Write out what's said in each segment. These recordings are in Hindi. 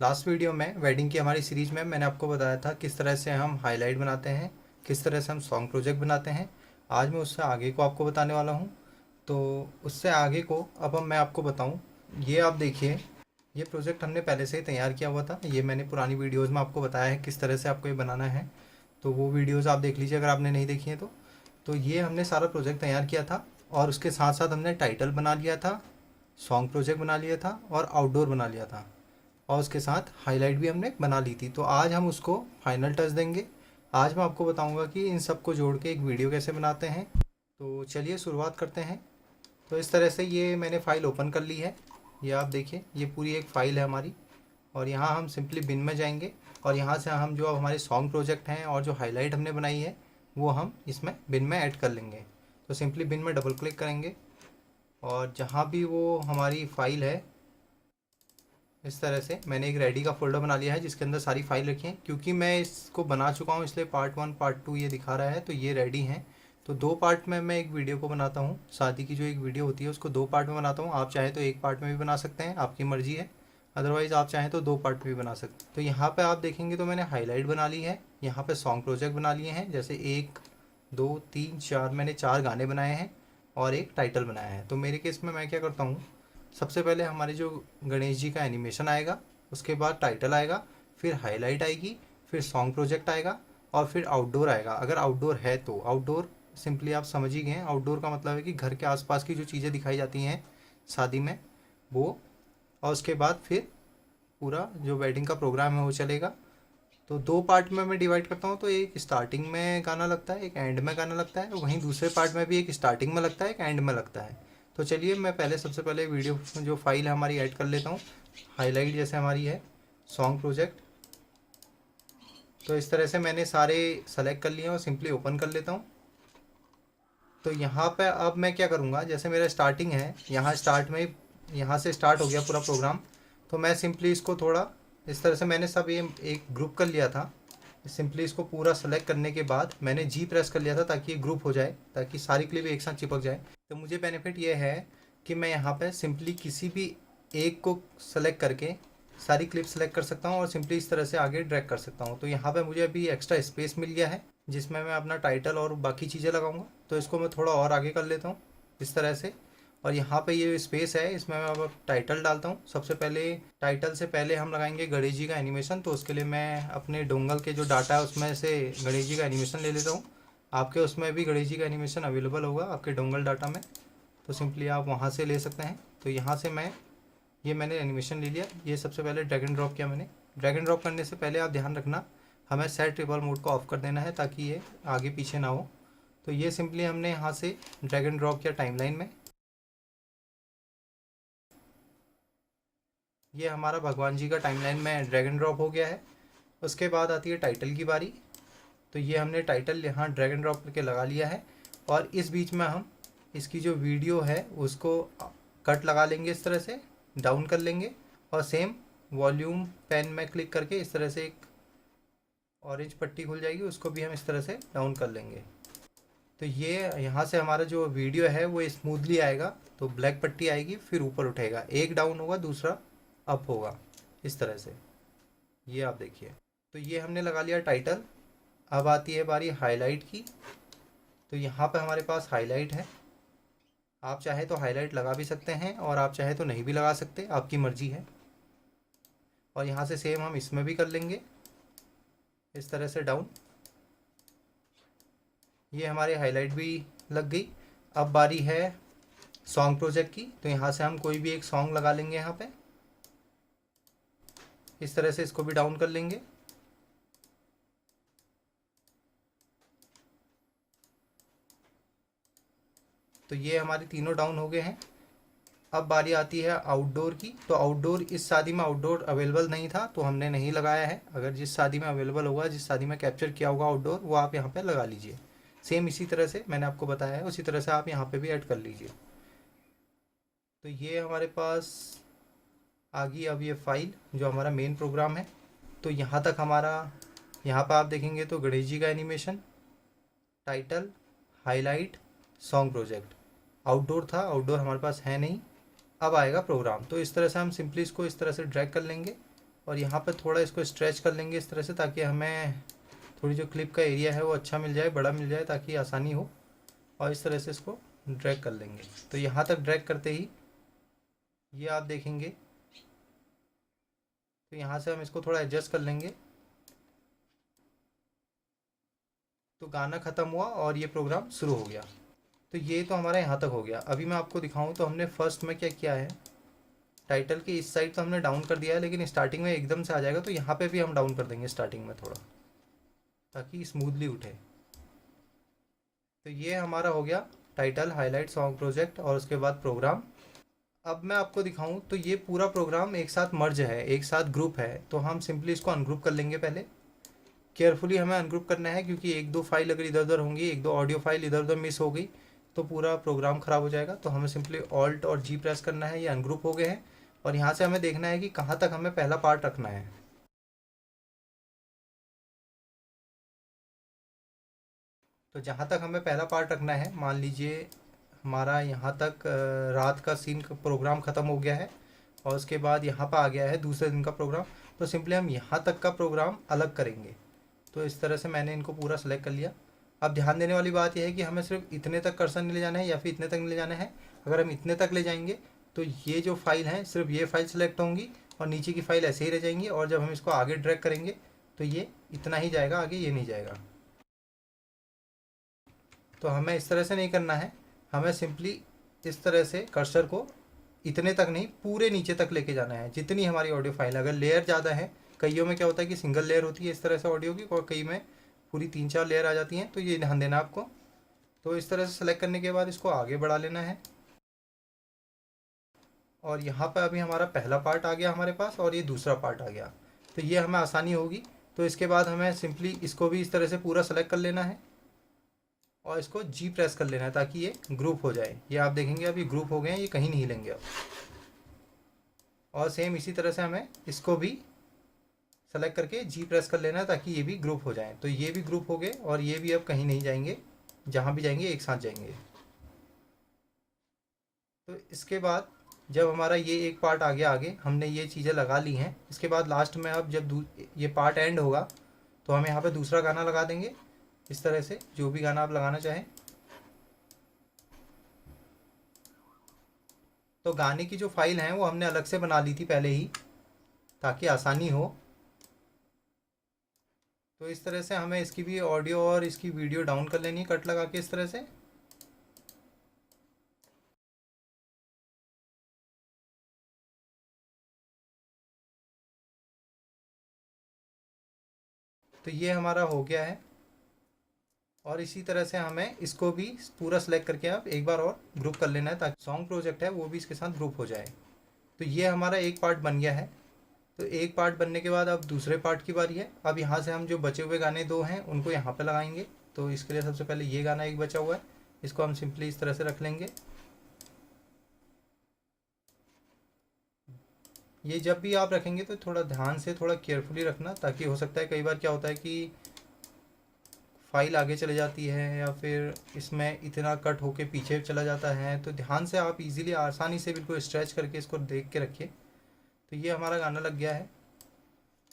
लास्ट वीडियो में वेडिंग की हमारी सीरीज में मैंने आपको बताया था किस तरह से हम हाईलाइट बनाते हैं, किस तरह से हम सॉन्ग प्रोजेक्ट बनाते हैं। आज मैं उससे आगे को आपको बताने वाला हूँ। तो उससे आगे को अब मैं आपको बताऊँ, ये आप देखिए, ये प्रोजेक्ट हमने पहले से ही तैयार किया हुआ था। ये मैंने पुरानी वीडियोज़ में आपको बताया है किस तरह से आपको ये बनाना है। तो वो वीडियोज़ आप देख लीजिए अगर आपने नहीं देखी है तो ये हमने सारा प्रोजेक्ट तैयार किया था और उसके साथ साथ हमने टाइटल बना लिया था, सॉन्ग प्रोजेक्ट बना लिया था और आउटडोर बना लिया था और उसके साथ हाईलाइट भी हमने बना ली थी। तो आज हम उसको फाइनल टच देंगे। आज मैं आपको बताऊंगा कि इन सबको जोड़ के एक वीडियो कैसे बनाते हैं। तो चलिए शुरुआत करते हैं। तो इस तरह से ये मैंने फ़ाइल ओपन कर ली है। ये आप देखिए, ये पूरी एक फ़ाइल है हमारी और यहाँ हम सिंपली बिन में जाएंगे और यहाँ से हम जो अब हमारे सॉन्ग प्रोजेक्ट हैं और जो हाईलाइट हमने बनाई है वो हम इसमें बिन में ऐड कर लेंगे। तो सिंपली बिन में डबल क्लिक करेंगे और जहाँ भी वो हमारी फ़ाइल है, इस तरह से मैंने एक रेडी का फोल्डर बना लिया है जिसके अंदर सारी फाइल रखी है। क्योंकि मैं इसको बना चुका हूँ इसलिए पार्ट 1 पार्ट 2 ये दिखा रहा है, तो ये रेडी हैं। तो दो पार्ट में मैं एक वीडियो को बनाता हूँ। शादी की जो एक वीडियो होती है उसको दो पार्ट में बनाता हूँ। आप चाहे तो एक पार्ट में भी बना सकते हैं, आपकी मर्जी है। अदरवाइज़ आप चाहें तो दो पार्ट में भी बना सकते हैं। तो यहाँ पर आप देखेंगे तो मैंने हाईलाइट बना ली है, यहाँ पर सॉन्ग प्रोजेक्ट बना लिए हैं। जैसे 1 2 3 4, मैंने 4 गाने बनाए हैं और एक टाइटल बनाया है। तो मेरे केस में मैं क्या करता हूँ, सबसे पहले हमारे जो गणेश जी का एनिमेशन आएगा, उसके बाद टाइटल आएगा, फिर हाईलाइट आएगी, फिर सॉन्ग प्रोजेक्ट आएगा और फिर आउटडोर आएगा। अगर आउटडोर है तो आउटडोर सिंपली आप समझ ही गए हैं। आउटडोर का मतलब है कि घर के आसपास की जो चीज़ें दिखाई जाती हैं शादी में वो, और उसके बाद फिर पूरा जो वेडिंग का प्रोग्राम है वो चलेगा। तो दो पार्ट में मैं डिवाइड करता हूँ। तो एक स्टार्टिंग में गाना लगता है, एक एंड में गाना लगता है। वहीं दूसरे पार्ट में भी एक स्टार्टिंग में लगता है, एक एंड में लगता है। तो चलिए मैं पहले सबसे पहले वीडियो जो फाइल है हमारी ऐड कर लेता हूँ। हाईलाइट जैसे हमारी है, सॉन्ग प्रोजेक्ट। तो इस तरह से मैंने सारे सेलेक्ट कर लिए और सिंपली ओपन कर लेता हूँ। तो यहाँ पे अब मैं क्या करूँगा, जैसे मेरा स्टार्टिंग है, यहाँ स्टार्ट में यहाँ से स्टार्ट हो गया पूरा प्रोग्राम। तो मैं सिंपली इसको थोड़ा इस तरह से, मैंने सब ये एक ग्रुप कर लिया था। सिंपली इसको पूरा सेलेक्ट करने के बाद मैंने जी प्रेस कर लिया था ताकि ये ग्रुप हो जाए, ताकि सारी क्लिप एक साथ चिपक जाए। तो मुझे बेनिफिट ये है कि मैं यहाँ पे सिंपली किसी भी एक को सेलेक्ट करके सारी क्लिप सेलेक्ट कर सकता हूँ और सिंपली इस तरह से आगे ड्रैग कर सकता हूँ। तो यहाँ पे मुझे अभी एक्स्ट्रा स्पेस मिल गया है जिसमें मैं अपना टाइटल और बाकी चीज़ें लगाऊंगा। तो इसको मैं थोड़ा और आगे कर लेता हूँ इस तरह से। और यहाँ पे ये स्पेस है, इसमें मैं अब टाइटल डालता हूँ। सबसे पहले टाइटल से पहले हम लगाएंगे गणेश जी का एनिमेशन। तो उसके लिए मैं अपने डोंगल के जो डाटा है उसमें से गणेश जी का एनिमेशन ले लेता हूँ। आपके उसमें भी गणेश जी का एनिमेशन अवेलेबल होगा आपके डोंगल डाटा में, तो सिंपली आप वहाँ से ले सकते हैं। तो यहाँ से मैंने एनिमेशन ले लिया। ये सबसे पहले ड्रैग एंड ड्रॉप किया मैंने। ड्रैग एंड ड्रॉप करने से पहले आप ध्यान रखना, हमें सेट ट्रिपल मोड को ऑफ कर देना है ताकि ये आगे पीछे ना हो। तो ये सिंपली हमने यहाँ से ड्रैग एंड ड्रॉप किया टाइमलाइन में। ये हमारा भगवान जी का टाइमलाइन में ड्रैग एंड ड्रॉप हो गया है। उसके बाद आती है टाइटल की बारी। तो ये हमने टाइटल यहाँ ड्रैग एंड ड्रॉप करके लगा लिया है और इस बीच में हम इसकी जो वीडियो है उसको कट लगा लेंगे, इस तरह से डाउन कर लेंगे और सेम वॉल्यूम पेन में क्लिक करके इस तरह से एक ऑरेंज पट्टी खुल जाएगी, उसको भी हम इस तरह से डाउन कर लेंगे। तो ये यहाँ से हमारा जो वीडियो है वो स्मूथली आएगा। तो ब्लैक पट्टी आएगी फिर ऊपर उठेगा, एक डाउन होगा दूसरा अप होगा, इस तरह से। ये आप देखिए। तो ये हमने लगा लिया टाइटल। अब आती है बारी हाईलाइट की। तो यहाँ पे हमारे पास हाईलाइट है। आप चाहे तो हाईलाइट लगा भी सकते हैं और आप चाहे तो नहीं भी लगा सकते, आपकी मर्जी है। और यहाँ से सेम हम इसमें भी कर लेंगे इस तरह से डाउन। ये हमारे हाईलाइट भी लग गई। अब बारी है सॉन्ग प्रोजेक्ट की। तो यहाँ से हम कोई भी एक सॉन्ग लगा लेंगे यहाँ पे, इस तरह से इसको भी डाउन कर लेंगे। तो ये हमारे तीनों डाउन हो गए हैं। अब बारी आती है आउटडोर की। तो आउटडोर, इस शादी में आउटडोर अवेलेबल नहीं था तो हमने नहीं लगाया है। अगर जिस शादी में अवेलेबल होगा, जिस शादी में कैप्चर किया होगा आउटडोर, वो आप यहाँ पे लगा लीजिए। सेम इसी तरह से मैंने आपको बताया है उसी तरह से आप यहाँ पे भी ऐड कर लीजिए। तो ये हमारे पास आ गई अब ये फाइल जो हमारा मेन प्रोग्राम है। तो यहाँ तक हमारा, यहाँ पर आप देखेंगे तो गणेश जी का animation, title, highlight, song project. Outdoor था, आउटडोर हमारे पास है नहीं। अब आएगा प्रोग्राम। तो इस तरह से हम सिंपली इसको इस तरह से ड्रैग कर लेंगे और यहाँ पे थोड़ा इसको स्ट्रेच कर लेंगे इस तरह से, ताकि हमें थोड़ी जो क्लिप का एरिया है वो अच्छा मिल जाए, बड़ा मिल जाए, ताकि आसानी हो। और इस तरह से इसको ड्रैग कर लेंगे। तो यहाँ तक ड्रैग करते ही ये आप देखेंगे, तो यहाँ से हम इसको थोड़ा एडजस्ट कर लेंगे। तो गाना ख़त्म हुआ और ये प्रोग्राम शुरू हो गया। तो ये तो हमारा यहाँ तक हो गया। अभी मैं आपको दिखाऊं तो हमने फर्स्ट में क्या किया है, टाइटल की इस साइड तो हमने डाउन कर दिया है, लेकिन स्टार्टिंग में एकदम से आ जाएगा, तो यहाँ पे भी हम डाउन कर देंगे स्टार्टिंग में थोड़ा, ताकि स्मूथली उठे। तो ये हमारा हो गया टाइटल, हाईलाइट, सॉन्ग प्रोजेक्ट और उसके बाद प्रोग्राम। अब मैं आपको दिखाऊं तो ये पूरा प्रोग्राम एक साथ मर्ज है, एक साथ ग्रुप है। तो हम सिंपली इसको अनग्रुप कर लेंगे। पहले केयरफुली हमें अनग्रुप करना है, क्योंकि एक दो फाइल अगर इधर उधर होंगी, एक दो ऑडियो फाइल इधर उधर मिस हो गई तो पूरा प्रोग्राम ख़राब हो जाएगा। तो हमें सिंपली ऑल्ट और जी प्रेस करना है। ये अनग्रुप हो गए हैं और यहाँ से हमें देखना है कि कहाँ तक हमें पहला पार्ट रखना है। तो जहाँ तक हमें पहला पार्ट रखना है, मान लीजिए हमारा यहाँ तक रात का सीन का प्रोग्राम ख़त्म हो गया है और उसके बाद यहाँ पर आ गया है दूसरे दिन का प्रोग्राम। तो सिंपली हम यहाँ तक का प्रोग्राम अलग करेंगे। तो इस तरह से मैंने इनको पूरा सेलेक्ट कर लिया। अब ध्यान देने वाली बात यह है कि हमें सिर्फ इतने तक कर्सर नहीं ले जाना है या फिर इतने तक नहीं ले जाना है। अगर हम इतने तक ले जाएंगे तो ये जो फाइल हैं सिर्फ ये फाइल सेलेक्ट होंगी और नीचे की फाइल ऐसे ही रह जाएंगी, और जब हम इसको आगे ड्रैग करेंगे तो ये इतना ही जाएगा, आगे ये नहीं जाएगा। तो हमें इस तरह से नहीं करना है, हमें सिंपली इस तरह से कर्सर को इतने तक नहीं, पूरे नीचे तक लेके जाना है। जितनी हमारी ऑडियो फाइल, अगर लेयर ज़्यादा है, कईयों में क्या होता है कि सिंगल लेयर होती है इस तरह से ऑडियो की, और कई में पूरी 3-4 लेयर आ जाती हैं, तो ये ध्यान देना आपको। तो इस तरह से सेलेक्ट करने के बाद इसको आगे बढ़ा लेना है। और यहाँ पर अभी हमारा पहला पार्ट आ गया हमारे पास और ये दूसरा पार्ट आ गया, तो ये हमें आसानी होगी। तो इसके बाद हमें सिंपली इसको भी इस तरह से पूरा सेलेक्ट कर लेना है और इसको जी प्रेस कर लेना है, ताकि ये ग्रुप हो जाए। ये आप देखेंगे अभी ग्रुप हो गए हैं, ये कहीं नहीं हिलेंगे अब। और सेम इसी तरह से हमें इसको भी सेलेक्ट करके जी प्रेस कर लेना है, ताकि ये भी ग्रुप हो जाए। तो ये भी ग्रुप हो गए और ये भी अब कहीं नहीं जाएंगे, जहाँ भी जाएंगे एक साथ जाएंगे। तो इसके बाद जब हमारा ये एक पार्ट आ गया आगे, हमने ये चीज़ें लगा ली हैं, इसके बाद लास्ट में अब जब ये पार्ट एंड होगा तो हम यहाँ पे दूसरा गाना लगा देंगे। इस तरह से जो भी गाना आप लगाना चाहें। तो गाने की जो फाइल है वो हमने अलग से बना ली थी पहले ही, ताकि आसानी हो। तो इस तरह से हमें इसकी भी ऑडियो और इसकी वीडियो डाउन कर लेनी है, कट लगा के इस तरह से। तो ये हमारा हो गया है। और इसी तरह से हमें इसको भी पूरा सेलेक्ट करके अब एक बार और ग्रुप कर लेना है, ताकि सॉन्ग प्रोजेक्ट है वो भी इसके साथ ग्रुप हो जाए। तो ये हमारा एक पार्ट बन गया है। तो एक पार्ट बनने के बाद अब दूसरे पार्ट की बारी है। अब यहाँ से हम जो बचे हुए गाने दो हैं उनको यहाँ पे लगाएंगे। तो इसके लिए सबसे पहले ये गाना एक बचा हुआ है, इसको हम सिंपली इस तरह से रख लेंगे। ये जब भी आप रखेंगे तो थोड़ा ध्यान से, थोड़ा केयरफुली रखना, ताकि हो सकता है कई बार क्या होता है कि फाइल आगे चले जाती है या फिर इसमें इतना कट होके पीछे चला जाता है। तो ध्यान से आप इजीली आसानी से बिल्कुल स्ट्रेच करके इसको देख के रखिए। तो ये हमारा गाना लग गया है।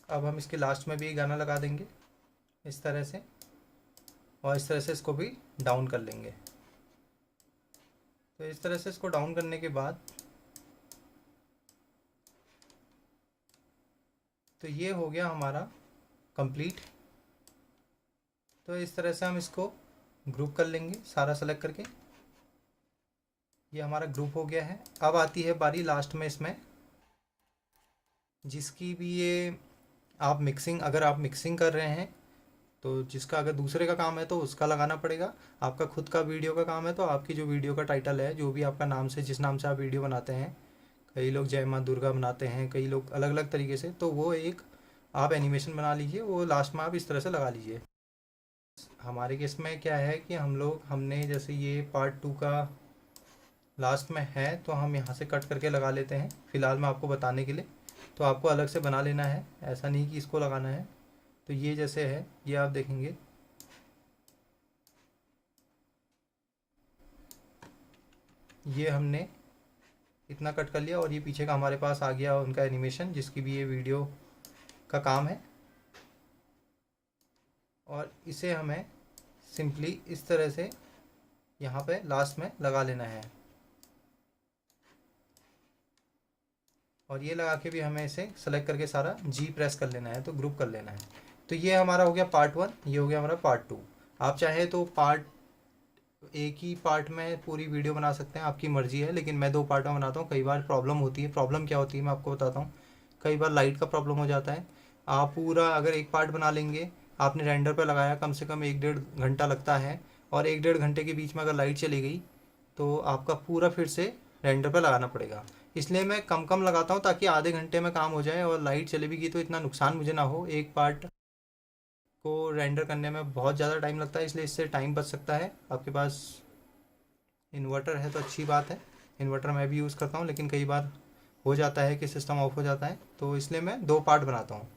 अब हम इसके लास्ट में भी एक गाना लगा देंगे इस तरह से, और इस तरह से इसको भी डाउन कर लेंगे। तो इस तरह से इसको डाउन करने के बाद तो ये हो गया हमारा कंप्लीट। तो इस तरह से हम इसको ग्रुप कर लेंगे सारा सेलेक्ट करके। ये हमारा ग्रुप हो गया है। अब आती है बारी लास्ट में इसमें, जिसकी भी ये आप मिक्सिंग, अगर आप मिक्सिंग कर रहे हैं तो जिसका अगर दूसरे का काम है तो उसका लगाना पड़ेगा। आपका खुद का वीडियो का काम है तो आपकी जो वीडियो का टाइटल है, जो भी आपका नाम से, जिस नाम से आप वीडियो बनाते हैं, कई लोग जय माँ दुर्गा बनाते हैं, कई लोग अलग अलग तरीके से, तो वो एक आप एनिमेशन बना लीजिए, वो लास्ट में आप इस तरह से लगा लीजिए। हमारे केस में क्या है कि हमने जैसे ये पार्ट 2 का लास्ट में है तो हम यहाँ से कट करके लगा लेते हैं फ़िलहाल मैं आपको बताने के लिए। तो आपको अलग से बना लेना है, ऐसा नहीं कि इसको लगाना है। तो ये जैसे है, ये आप देखेंगे ये हमने इतना कट कर लिया और ये पीछे का हमारे पास आ गया उनका एनिमेशन, जिसकी भी ये वीडियो का काम है। और इसे हमें सिंपली इस तरह से यहाँ पे लास्ट में लगा लेना है, और ये लगा के भी हमें इसे सेलेक्ट करके सारा जी प्रेस कर लेना है, तो ग्रुप कर लेना है। तो ये हमारा हो गया पार्ट 1, ये हो गया हमारा पार्ट 2। आप चाहे तो पार्ट एक ही पार्ट में पूरी वीडियो बना सकते हैं, आपकी मर्जी है, लेकिन मैं 2 पार्ट में बनाता हूँ। कई बार प्रॉब्लम होती है, प्रॉब्लम क्या होती है मैं आपको बताता हूँ। कई बार लाइट का प्रॉब्लम हो जाता है। आप पूरा अगर एक पार्ट बना लेंगे, आपने रेंडर पर लगाया, कम से कम 1-1.5 घंटा लगता है, और 1-1.5 घंटे के बीच में अगर लाइट चली गई तो आपका पूरा फिर से रेंडर पर लगाना पड़ेगा। इसलिए मैं कम कम लगाता हूँ ताकि आधे घंटे में काम हो जाए, और लाइट चली भी गई तो इतना नुकसान मुझे ना हो। एक पार्ट को रेंडर करने में बहुत ज़्यादा टाइम लगता है, इसलिए इससे टाइम बच सकता है। आपके पास इन्वर्टर है तो अच्छी बात है, इन्वर्टर मैं भी यूज़ करता हूँ, लेकिन कई बार हो जाता है कि सिस्टम ऑफ हो जाता है, तो इसलिए मैं 2 पार्ट बनाता हूँ।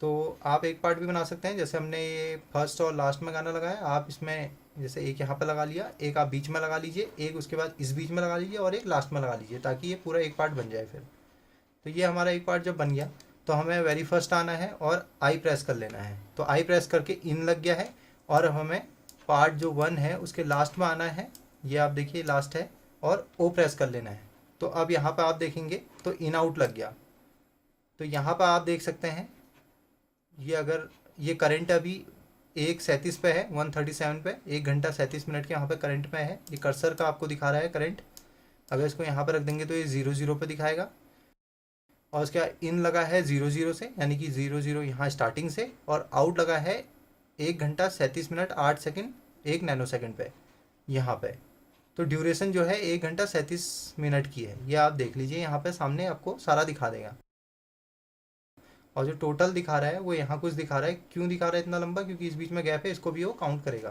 तो आप एक पार्ट भी बना सकते हैं, जैसे हमने ये फर्स्ट और लास्ट में गाना लगाया, आप इसमें जैसे एक यहाँ पे लगा लिया, एक आप बीच में लगा लीजिए, एक उसके बाद इस बीच में लगा लीजिए, और एक लास्ट में लगा लीजिए, ताकि ये पूरा एक पार्ट बन जाए फिर। तो ये हमारा एक पार्ट जब बन गया तो हमें वेरी फर्स्ट आना है और आई प्रेस कर लेना है। तो आई प्रेस करके इन लग गया है, और हमें पार्ट जो 1 है उसके लास्ट में आना है, ये आप देखिए लास्ट है, और ओ प्रेस कर लेना है। तो अब यहाँ पर आप देखेंगे तो इन आउट लग गया। तो यहाँ पर आप देख सकते हैं, ये अगर ये करंट अभी 1:37 पे है, 1:37 पे, 1 घंटा 37 मिनट के यहाँ पे करंट में है। ये कर्सर का आपको दिखा रहा है करंट। अगर इसको यहाँ पर रख देंगे तो ये 0 0 पे दिखाएगा, और उसके बाद इन लगा है 0 0 से, यानी कि 0 0 यहाँ स्टार्टिंग से, और आउट लगा है 1 घंटा 37 मिनट 8 सेकेंड 1 नैनो सेकेंड पे यहाँ पे। तो ड्यूरेशन जो है 1 घंटा 37 मिनट की है, ये आप देख लीजिए, यहाँ पे सामने आपको सारा दिखा देगा। और जो टोटल दिखा रहा है वो यहाँ कुछ दिखा रहा है। क्यों दिखा रहा है इतना लंबा? क्योंकि इस बीच में गैप है, इसको भी वो काउंट करेगा।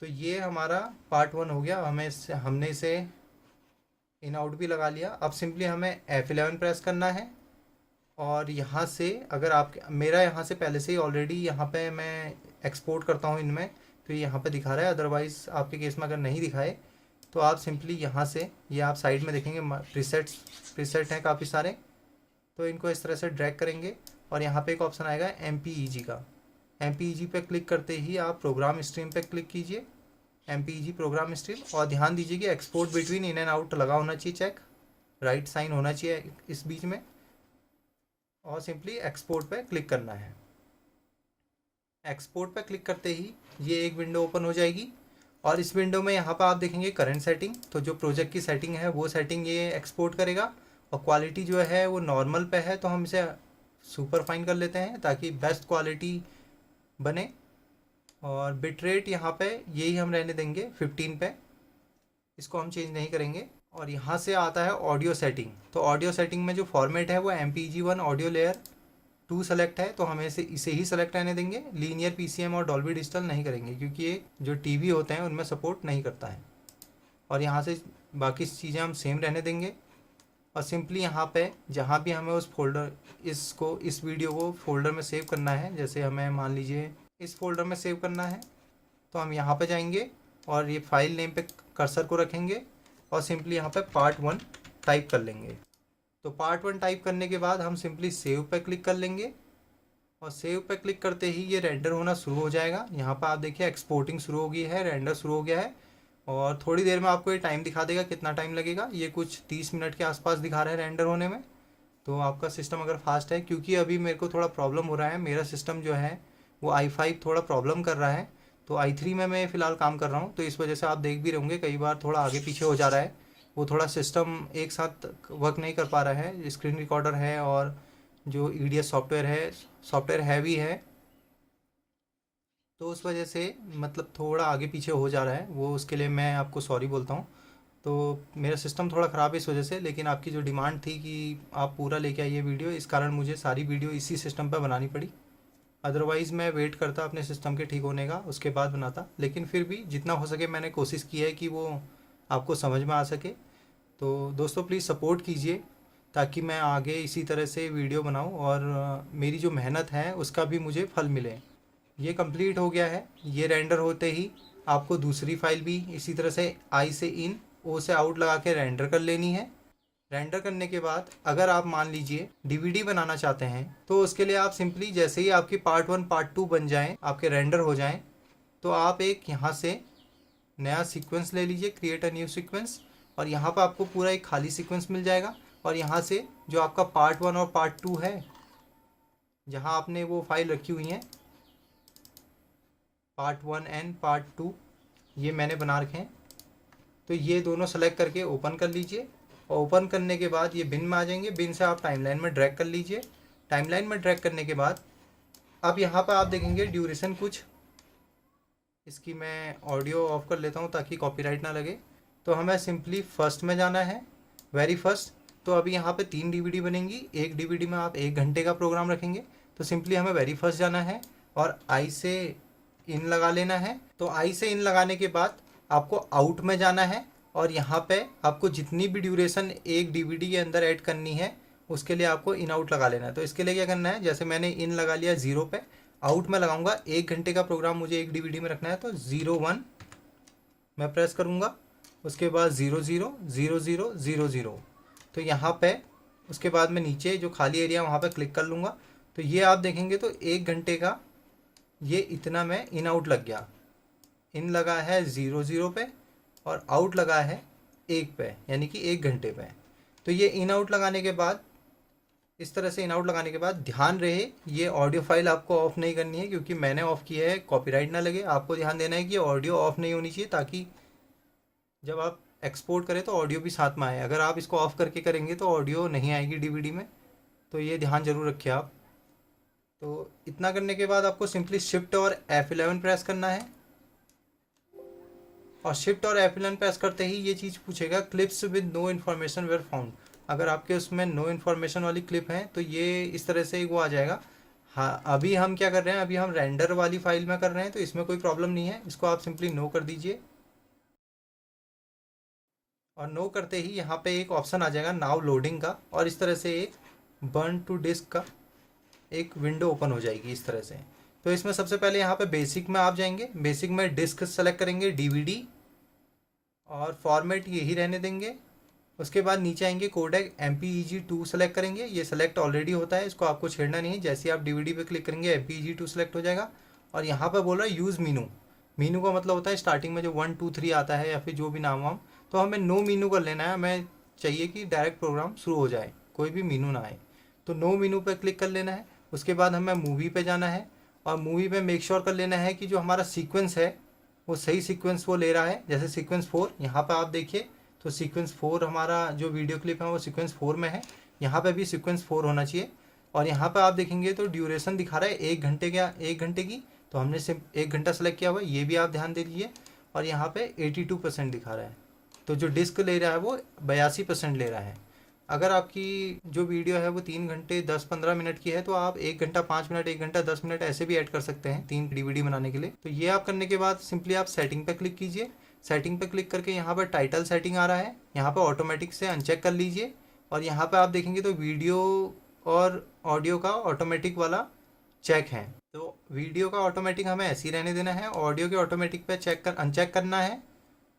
तो ये हमारा पार्ट 1 हो गया। हमने इसे इन आउट भी लगा लिया। अब सिंपली हमें F11 प्रेस करना है, और यहाँ से अगर आप, मेरा यहाँ से पहले से ही ऑलरेडी यहाँ पे मैं एक्सपोर्ट करता हूँ इनमें, तो ये यहाँ पे दिखा रहा है। अदरवाइज़ आपके केस में अगर नहीं दिखाए तो आप सिंपली यहाँ से, ये आप साइड में देखेंगे प्रीसेट हैं काफ़ी सारे, तो इनको इस तरह से ड्रैग करेंगे, और यहाँ पे एक ऑप्शन आएगा MPEG का। MPEG पे क्लिक करते ही आप प्रोग्राम स्ट्रीम पे क्लिक कीजिए, MPEG प्रोग्राम स्ट्रीम, और ध्यान दीजिए कि export between in and out लगा होना चाहिए, चेक राइट साइन होना चाहिए इस बीच में, और सिंपली एक्सपोर्ट पे क्लिक करना है। एक्सपोर्ट पे क्लिक करते ही ये एक विंडो ओपन हो जाएगी, और इस विंडो में यहाँ पर आप देखेंगे करंट सेटिंग। तो जो प्रोजेक्ट की सेटिंग है वो सेटिंग ये एक्सपोर्ट करेगा, और क्वालिटी जो है वो नॉर्मल पे है, तो हम इसे सुपर फाइन कर लेते हैं ताकि बेस्ट क्वालिटी बने। और बिट रेट यहाँ पे यही हम रहने देंगे 15 पे, इसको हम चेंज नहीं करेंगे। और यहाँ से आता है ऑडियो सेटिंग। तो ऑडियो सेटिंग में जो फॉर्मेट है वो MPEG-1 ऑडियो लेयर 2 सेलेक्ट है, तो हम इसे ही सेलेक्ट रहने देंगे। लीनियर PCM और डॉल्बी डिजिटल नहीं करेंगे, क्योंकि ये जो TV होते हैं उनमें सपोर्ट नहीं करता है। और यहाँ से बाकी चीज़ें हम सेम रहने देंगे, और सिंपली यहाँ पे जहाँ भी हमें उस फोल्डर इस वीडियो को फोल्डर में सेव करना है, जैसे हमें मान लीजिए इस फोल्डर में सेव करना है, तो हम यहाँ पे जाएंगे और ये फाइल नेम पे कर्सर को रखेंगे, और सिंपली यहाँ पे पार्ट 1 टाइप कर लेंगे। तो पार्ट 1 टाइप करने के बाद हम सिंपली सेव पे क्लिक कर लेंगे, और सेव पे क्लिक करते ही ये रेंडर होना शुरू हो जाएगा। यहाँ पर आप देखिए एक्सपोर्टिंग शुरू हो गई है, रेंडर शुरू हो गया है, और थोड़ी देर में आपको ये टाइम दिखा देगा कितना टाइम लगेगा। ये कुछ 30 मिनट के आसपास दिखा रहा है रेंडर होने में। तो आपका सिस्टम अगर फास्ट है, क्योंकि अभी मेरे को थोड़ा प्रॉब्लम हो रहा है, मेरा सिस्टम जो है वो i5 थोड़ा प्रॉब्लम कर रहा है, तो i3 में मैं फ़िलहाल काम कर रहा हूँ, तो इस वजह से आप देख भी रहोगे कई बार थोड़ा आगे पीछे हो जा रहा है। वो थोड़ा सिस्टम एक साथ वर्क नहीं कर पा रहा है, स्क्रीन रिकॉर्डर है और जो EDS सॉफ्टवेयर हैवी है, तो उस वजह से मतलब थोड़ा आगे पीछे हो जा रहा है वो, उसके लिए मैं आपको सॉरी बोलता हूँ। तो मेरा सिस्टम थोड़ा ख़राब है इस वजह से, लेकिन आपकी जो डिमांड थी कि आप पूरा लेके आइए वीडियो, इस कारण मुझे सारी वीडियो इसी सिस्टम पर बनानी पड़ी। अदरवाइज़ मैं वेट करता अपने सिस्टम के ठीक होने का, उसके बाद बनाता, लेकिन फिर भी जितना हो सके मैंने कोशिश की है कि वो आपको समझ में आ सके। तो दोस्तों प्लीज़ सपोर्ट कीजिए ताकि मैं आगे इसी तरह से वीडियो बनाऊं, और मेरी जो मेहनत है उसका भी मुझे फल मिले। ये कंप्लीट हो गया है। ये रेंडर होते ही आपको दूसरी फाइल भी इसी तरह से आई से इन, ओ से आउट लगा के रेंडर कर लेनी है। रेंडर करने के बाद अगर आप मान लीजिए डीवीडी बनाना चाहते हैं तो उसके लिए आप सिंपली जैसे ही आपकी पार्ट 1 पार्ट 2 बन जाएं, आपके रेंडर हो जाएं, तो आप एक यहाँ से नया सीक्वेंस ले लीजिए, क्रिएट अ न्यू सीक्वेंस, और यहाँ पर आपको पूरा एक खाली सीक्वेंस मिल जाएगा। और यहाँ से जो आपका पार्ट 1 और पार्ट 2 है, जहाँ आपने वो फाइल रखी हुई हैं पार्ट 1 एंड पार्ट 2, ये मैंने बना रखे हैं, तो ये दोनों सेलेक्ट करके ओपन कर लीजिए। और ओपन करने के बाद ये बिन में आ जाएंगे, बिन से आप टाइमलाइन में ड्रैग कर लीजिए। टाइमलाइन में ड्रैग करने के बाद अब यहाँ पर आप देखेंगे ड्यूरेशन कुछ, इसकी मैं ऑडियो ऑफ कर लेता हूँ ताकि कॉपीराइट ना लगे। तो हमें सिंपली फर्स्ट में जाना है, वेरी फर्स्ट। तो अभी यहाँ पे 3 डीवीडी बनेंगी, एक डीवीडी में आप 1 घंटे का प्रोग्राम रखेंगे, तो सिंपली हमें वेरी फर्स्ट जाना है और आई से इन लगा लेना है। तो आई से इन लगाने के बाद आपको आउट में जाना है और यहाँ पे आपको जितनी भी ड्यूरेशन एक डीवीडी के अंदर ऐड करनी है उसके लिए आपको इन आउट लगा लेना है। तो इसके लिए क्या करना है, जैसे मैंने इन लगा लिया 0 पे, आउट में लगाऊंगा, 1 घंटे का प्रोग्राम मुझे एक डीवीडी में रखना है, तो 01 मैं प्रेस करूँगा, उसके बाद 00 00 00। तो यहाँ पे उसके बाद में नीचे जो खाली एरिया वहाँ पे क्लिक कर लूँगा। तो ये आप देखेंगे तो 1 घंटे का ये इतना में इन आउट लग गया। इन लगा है 00 पे और आउट लगा है 1 पे, यानी कि 1 घंटे पे। तो ये इन आउट लगाने के बाद, इस तरह से इन आउट लगाने के बाद ध्यान रहे ये ऑडियो फाइल आपको ऑफ नहीं करनी है, क्योंकि मैंने ऑफ किया है, कॉपीराइट ना लगे। आपको ध्यान देना है कि ऑडियो ऑफ नहीं होनी चाहिए, ताकि जब आप एक्सपोर्ट करें तो ऑडियो भी साथ में आए। अगर आप इसको ऑफ करके करेंगे तो ऑडियो नहीं आएगी डीवीडी में, तो ये ध्यान जरूर रखिए आप। तो इतना करने के बाद आपको सिंपली शिफ्ट और F11 प्रेस करना है, और शिफ्ट और F11 प्रेस करते ही ये चीज़ पूछेगा clips with no information were found. अगर आपके उसमें नो इन्फॉर्मेशन वाली क्लिप है तो ये इस तरह से वो आ जाएगा। हाँ, अभी हम क्या कर रहे हैं, अभी हम रेंडर वाली फाइल में कर रहे हैं, तो इसमें कोई प्रॉब्लम नहीं है, इसको आप सिंपली नो कर दीजिए। और नो करते ही यहाँ पे एक ऑप्शन आ जाएगा नाउ लोडिंग का, और इस तरह से एक बर्न टू डिस्क का एक विंडो ओपन हो जाएगी इस तरह से। तो इसमें सबसे पहले यहाँ पे बेसिक में आप जाएंगे, बेसिक में डिस्क सेलेक्ट करेंगे डीवीडी, और फॉर्मेट यही रहने देंगे। उसके बाद नीचे आएंगे कोडेक MPEG-2 सेलेक्ट करेंगे, ये सेलेक्ट ऑलरेडी होता है, इसको आपको छेड़ना नहीं है। जैसे आप डीवीडी पे क्लिक करेंगे MPEG-2 सेलेक्ट हो जाएगा। और यहाँ पर बोल रहा है यूज़ मीनू, मीनू का मतलब होता है स्टार्टिंग में जो 1 2 3 आता है या फिर जो भी नाम वाम, तो हमें नो मीनू कर लेना है। हमें चाहिए कि डायरेक्ट प्रोग्राम शुरू हो जाए, कोई भी मीनू ना आए, तो नो मीनू पर क्लिक कर लेना है। उसके बाद हमें मूवी पे जाना है, और मूवी पे मेक श्योर कर लेना है कि जो हमारा सीक्वेंस है वो सही सीक्वेंस वो ले रहा है। जैसे सीक्वेंस 4 यहाँ पर आप देखिए, तो सीक्वेंस 4 हमारा जो वीडियो क्लिप है वो सीक्वेंस 4 में है, यहाँ पे भी सीक्वेंस 4 होना चाहिए। और यहाँ पे आप देखेंगे तो ड्यूरेशन दिखा रहा है 1 घंटे का, 1 घंटे की, तो हमने सिर्फ 1 घंटा सेलेक्ट किया हुआ है, ये भी आप ध्यान दे दीजिए। और यहाँ पे 82% दिखा रहा है, तो जो डिस्क ले रहा है वो 82% ले रहा है। अगर आपकी जो वीडियो है वो 3 घंटे 10-15 मिनट की है, तो आप 1 घंटा 5 मिनट, 1 घंटा 10 मिनट ऐसे भी ऐड कर सकते हैं 3 डीवीडी बनाने के लिए। तो ये आप करने के बाद सिंपली आप सेटिंग पे क्लिक कीजिए। सेटिंग पे क्लिक करके यहाँ पर टाइटल सेटिंग आ रहा है, यहाँ पर ऑटोमेटिक से अनचेक कर लीजिए। और यहाँ पर आप देखेंगे तो वीडियो और ऑडियो का ऑटोमेटिक वाला चेक है, तो वीडियो का ऑटोमेटिक हमें ऐसे ही रहने देना है, ऑडियो के ऑटोमेटिक पे चेक कर अनचेक करना है,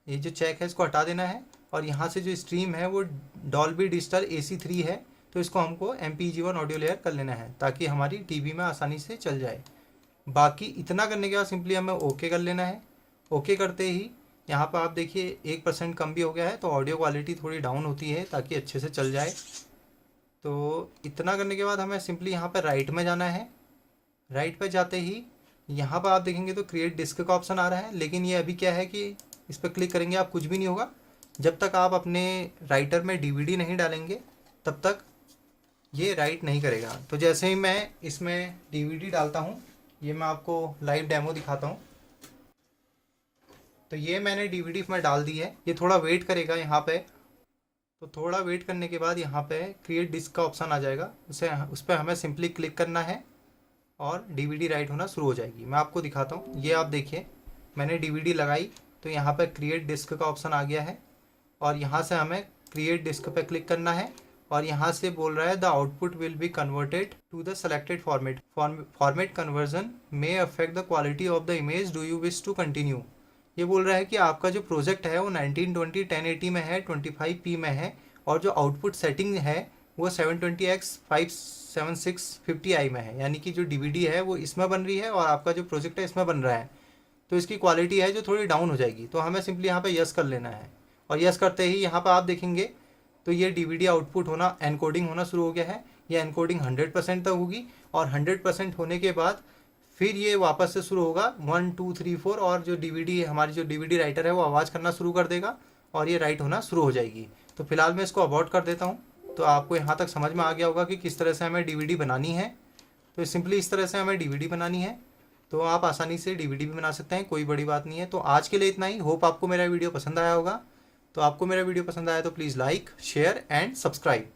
ये जो चेक है इसको हटा देना है। और यहाँ से जो स्ट्रीम है वो डॉल्बी डिजिटल AC3 है, तो इसको हमको MPEG-1 ऑडियो लेयर कर लेना है ताकि हमारी टीवी में आसानी से चल जाए। बाकी इतना करने के बाद सिंपली हमें ओके कर लेना है। ओके करते ही यहाँ पर आप देखिए 1% कम भी हो गया है, तो ऑडियो क्वालिटी थोड़ी डाउन होती है ताकि अच्छे से चल जाए। तो इतना करने के बाद हमें सिंपली यहाँ पर राइट में जाना है। राइट पर जाते ही यहाँ पर आप देखेंगे तो क्रिएट डिस्क का ऑप्शन आ रहा है, लेकिन ये अभी क्या है कि इस पर क्लिक करेंगे आप कुछ भी नहीं होगा। जब तक आप अपने राइटर में डीवीडी नहीं डालेंगे तब तक ये राइट नहीं करेगा। तो जैसे ही मैं इसमें डीवीडी डालता हूँ, ये मैं आपको लाइव डेमो दिखाता हूँ। तो ये मैंने डीवीडी में डाल दी है, ये थोड़ा वेट करेगा यहाँ पे। तो थोड़ा वेट करने के बाद यहाँ पे क्रिएट डिस्क का ऑप्शन आ जाएगा, उस पर हमें सिंपली क्लिक करना है और डीवीडी राइट होना शुरू हो जाएगी। मैं आपको दिखाता हूँ, ये आप देखिए मैंने डीवीडी लगाई तो यहाँ पर क्रिएट डिस्क का ऑप्शन आ गया है, और यहाँ से हमें क्रिएट डिस्क पे क्लिक करना है। और यहाँ से बोल रहा है the output will be converted to the selected format, format conversion may affect the quality of the image, do you wish to continue. ये बोल रहा है कि आपका जो प्रोजेक्ट है वो 1920 1080 में है, 25p में है, और जो आउटपुट सेटिंग है वो 720x57650i में है, यानी कि जो डीवीडी है वो इसमें बन रही है और आपका जो प्रोजेक्ट है इसमें बन रहा है, तो इसकी क्वालिटी है जो थोड़ी डाउन हो जाएगी। तो हमें सिंपली यहाँ पे यस कर लेना है, और यस करते ही यहाँ पर आप देखेंगे तो ये डीवीडी आउटपुट होना, एनकोडिंग होना शुरू हो गया है। ये एनकोडिंग 100% तक होगी, और 100% होने के बाद फिर ये वापस से शुरू होगा 1 2 3 4, और जो डीवीडी हमारी जो डीवीडी राइटर है वो आवाज़ करना शुरू कर देगा और ये राइट होना शुरू हो जाएगी। तो फिलहाल मैं इसको अबॉर्ट कर देता हूँ। तो आपको यहाँ तक समझ में आ गया होगा कि किस तरह से हमें डीवीडी बनानी है। तो सिंपली इस तरह से हमें डीवीडी बनानी है, तो आप आसानी से डीवीडी भी बना सकते हैं, कोई बड़ी बात नहीं है। तो आज के लिए इतना ही। होप आपको मेरा वीडियो पसंद आया होगा। तो आपको मेरा वीडियो पसंद आया तो please like, share and subscribe.